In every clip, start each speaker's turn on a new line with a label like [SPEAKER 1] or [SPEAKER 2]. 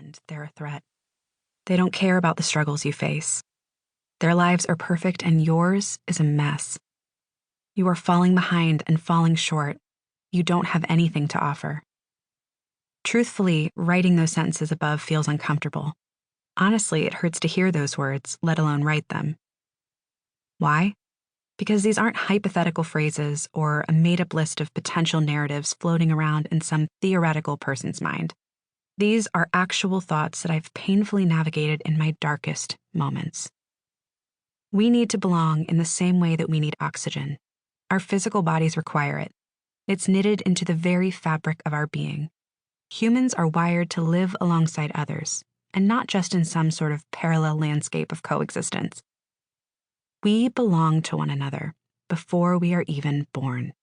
[SPEAKER 1] pretend they're a threat. They don't care about the struggles you face. Their lives are perfect and yours is a mess. You are falling behind and falling short. You don't have anything to offer. Truthfully, writing those sentences above feels uncomfortable. Honestly, it hurts to hear those words, let alone write them. Why? Because these aren't hypothetical phrases or a made-up list of potential narratives floating around in some theoretical person's mind. These are actual thoughts that I've painfully navigated in my darkest moments. We need to belong in the same way that we need oxygen. Our physical bodies require it. It's knitted into the very fabric of our being. Humans are wired to live alongside others, and not just in some sort of parallel landscape of coexistence. We belong to one another before we are even born.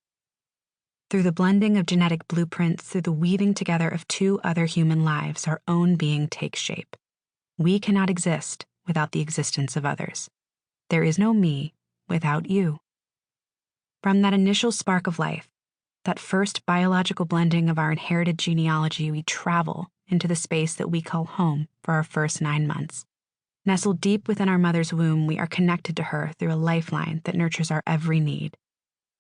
[SPEAKER 1] Through the blending of genetic blueprints, through the weaving together of two other human lives, our own being takes shape. We cannot exist without the existence of others. There is no me without you. From that initial spark of life, that first biological blending of our inherited genealogy, we travel into the space that we call home for our first 9 months. Nestled deep within our mother's womb, we are connected to her through a lifeline that nurtures our every need.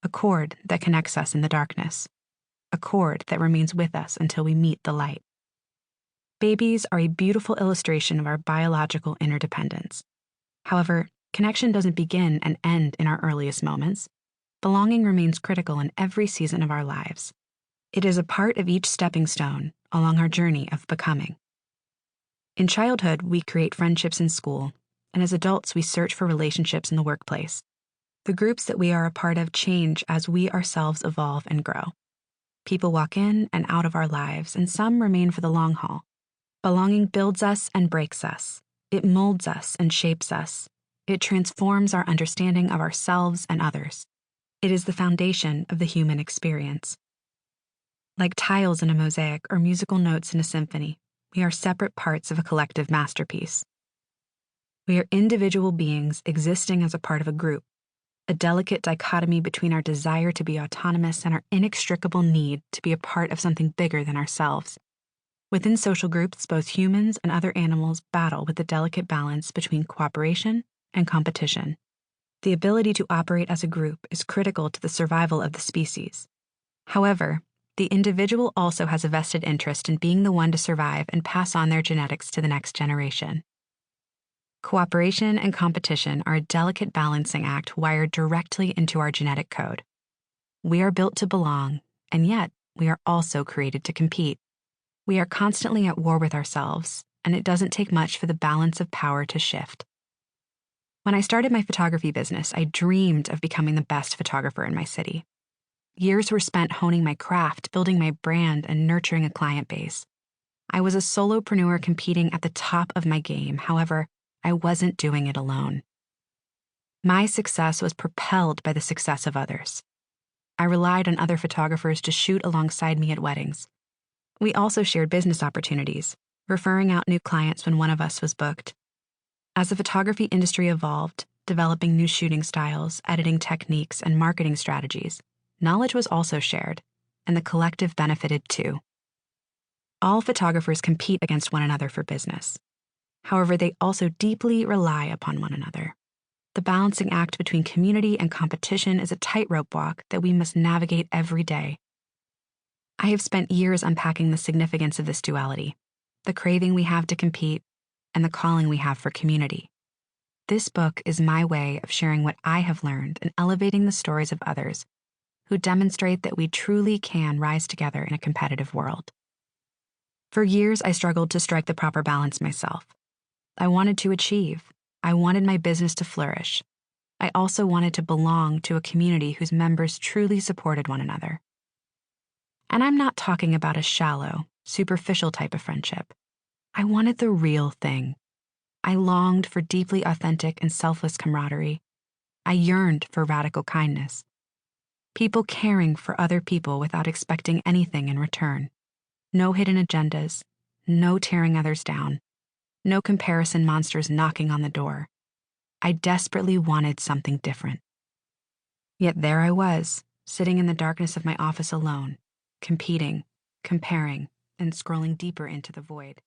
[SPEAKER 1] A cord that connects us in the darkness. A cord that remains with us until we meet the light. Babies are a beautiful illustration of our biological interdependence. However, connection doesn't begin and end in our earliest moments. Belonging remains critical in every season of our lives. It is a part of each stepping stone along our journey of becoming. In childhood, we create friendships in school, and as adults, we search for relationships in the workplace. The groups that we are a part of change as we ourselves evolve and grow. People walk in and out of our lives, and some remain for the long haul. Belonging builds us and breaks us. It molds us and shapes us. It transforms our understanding of ourselves and others. It is the foundation of the human experience. Like tiles in a mosaic or musical notes in a symphony, we are separate parts of a collective masterpiece. We are individual beings existing as a part of a group, a delicate dichotomy between our desire to be autonomous and our inextricable need to be a part of something bigger than ourselves. Within social groups, both humans and other animals battle with the delicate balance between cooperation and competition. The ability to operate as a group is critical to the survival of the species. However, the individual also has a vested interest in being the one to survive and pass on their genetics to the next generation. Cooperation and competition are a delicate balancing act wired directly into our genetic code. We are built to belong, and yet we are also created to compete. We are constantly at war with ourselves, and it doesn't take much for the balance of power to shift. When I started my photography business, I dreamed of becoming the best photographer in my city. Years were spent honing my craft, building my brand, and nurturing a client base. I was a solopreneur competing at the top of my game. However, I wasn't doing it alone. My success was propelled by the success of others. I relied on other photographers to shoot alongside me at weddings. We also shared business opportunities, referring out new clients when one of us was booked. As the photography industry evolved, developing new shooting styles, editing techniques, and marketing strategies, knowledge was also shared, and the collective benefited too. All photographers compete against one another for business. However, they also deeply rely upon one another. The balancing act between community and competition is a tightrope walk that we must navigate every day. I have spent years unpacking the significance of this duality, the craving we have to compete, and the calling we have for community. This book is my way of sharing what I have learned and elevating the stories of others who demonstrate that we truly can rise together in a competitive world. For years, I struggled to strike the proper balance myself. I wanted to achieve. I wanted my business to flourish. I also wanted to belong to a community whose members truly supported one another. And I'm not talking about a shallow, superficial type of friendship. I wanted the real thing. I longed for deeply authentic and selfless camaraderie. I yearned for radical kindness. People caring for other people without expecting anything in return. No hidden agendas, no tearing others down, no comparison monsters knocking on the door. I desperately wanted something different. Yet there I was, sitting in the darkness of my office alone, competing, comparing, and scrolling deeper into the void.